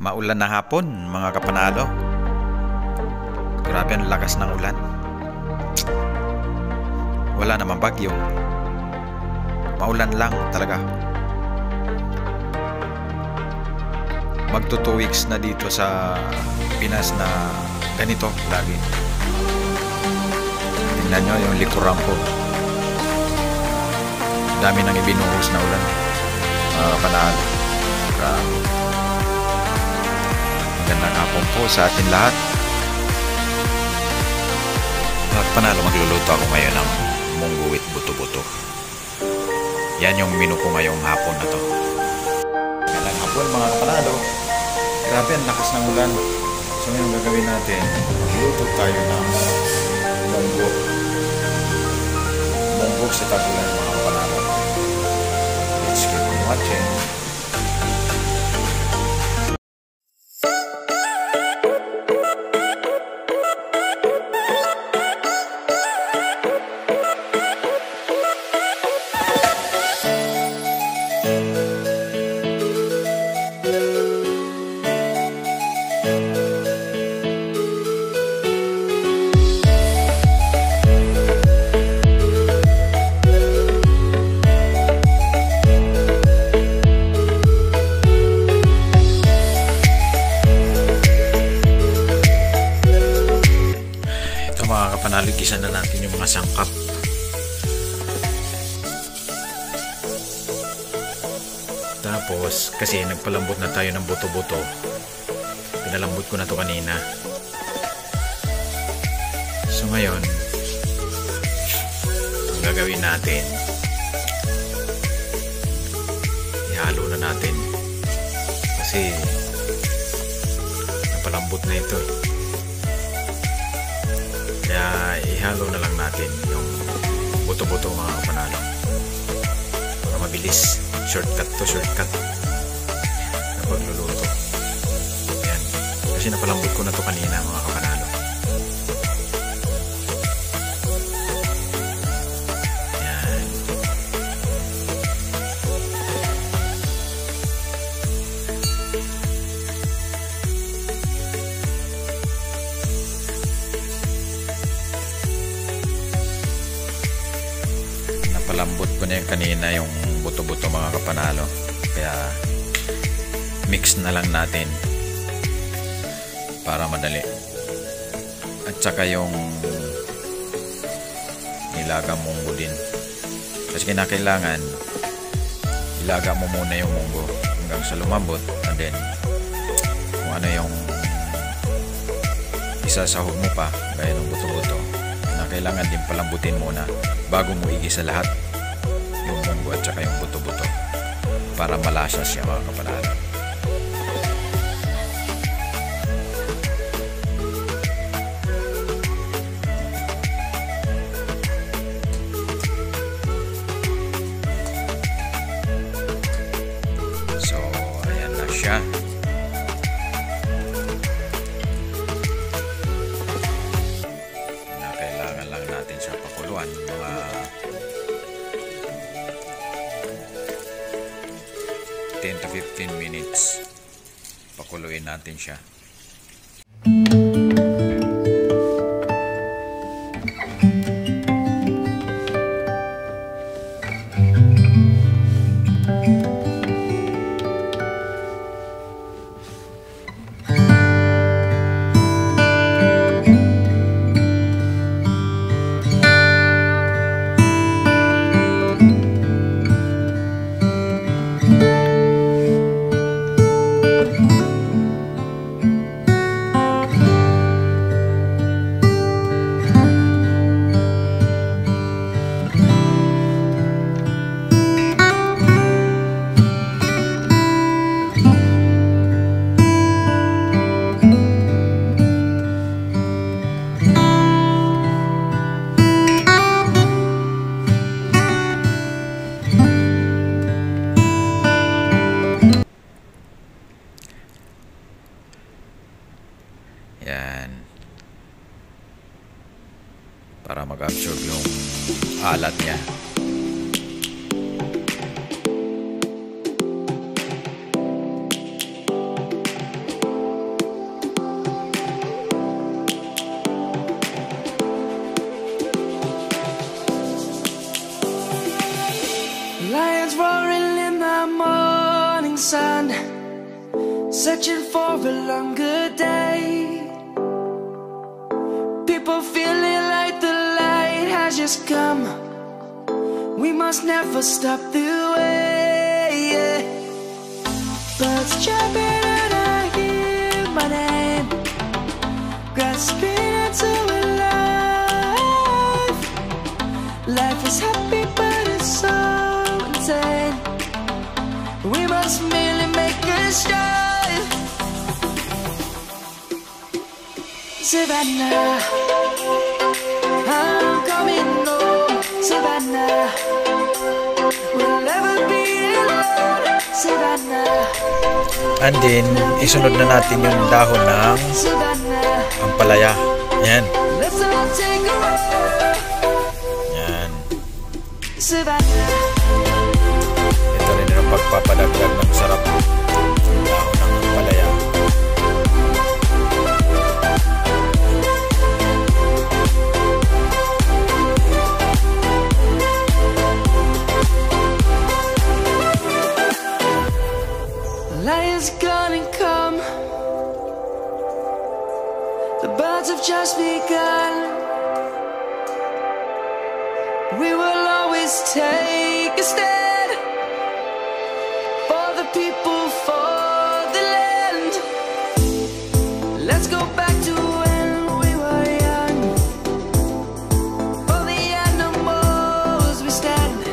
Maulan na hapon, mga kapanalo. Grabe ang lakas ng ulan. Wala naman bagyo. Maulan lang talaga. Magto 2 weeks na dito sa Pinas na ganito lagi. Tingnan nyo yung likuran ko. Dami nang ibinuhos na ulan, mga kapanalo. Grabe. Magandang hapon po sa atin lahat. Mga kapanalo, magluluto ako ngayon ng munggo with buto-buto. Yan yung menu ko ngayong hapon na to. Magandang hapon, mga kapanalo. Grabe ang lakas ng ulan. So ngayon gagawin natin, magluto tayo ng munggo sa tagulan, mga kapanalo. Let's keep on watching. Mga kapanalo, gisa na natin yung mga sangkap. Tapos kasi nagpalambot na tayo ng buto-buto, pinalambot ko na to kanina. So ngayon ang gagawin natin, ihalo na natin kasi napalambot na ito. Kaya ihalo na lang natin yung buto-buto, mga kapanalo, para mabilis. Shortcut to shortcut na pagluluto. Ayan. Kasi napalambot ko na to kanina, mga kapanalo. Ayan. Napalambot ko na yung kanina yung buto-buto, mga kapanalo. Kaya mix na lang natin para madali. At saka yung nilagang munggo din. Kasi kinakailangan ilaga mo muna yung munggo hanggang sa lumambot, and then kung ano yung isasahog mo pa gaya ng buto-buto, kinakailangan din palambutin muna bago mo igisa lahat yung munggo at saka yung buto-buto para malasa siya, mga kapanalo. So ayan na siya. Kailangan lang natin siya pakuluan mga 10 to 15 minutes. Pakuluin natin siya. Yan. Para mag-absorb yung alat niya. sun, searching for a longer day. People feeling like the light has just come. We must never stop the way, yeah. Birds chirping and I hear my name, grasping into a life. Life is happy but it's so insane. We must merely make a start. Savannah, I'm coming home. Savannah, we'll never be alone. Savannah. And then, isunod na natin yung dahon ng ampalaya. Yan. Let's all take a ride. Yan. Savannah. Ito rin ang pagpapadagdag ng sarap ng dahon ng ampalaya. Light is gonna come. The birds have just begun. We will always take a stand for the people, for the land. Let's go back to when we were young. For the animals we stand.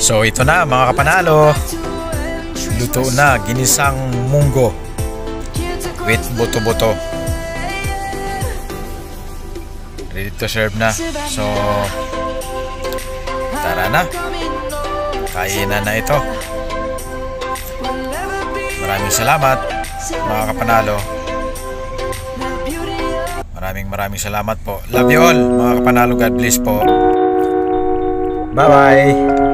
So ito na mga kapanalo. Luto na, ginisang munggo with buto-buto. Ready to serve na. So tara na, kainan na ito. Maraming salamat mga kapanalo. Maraming salamat po. Love you all mga kapanalo. God bless po. Bye bye.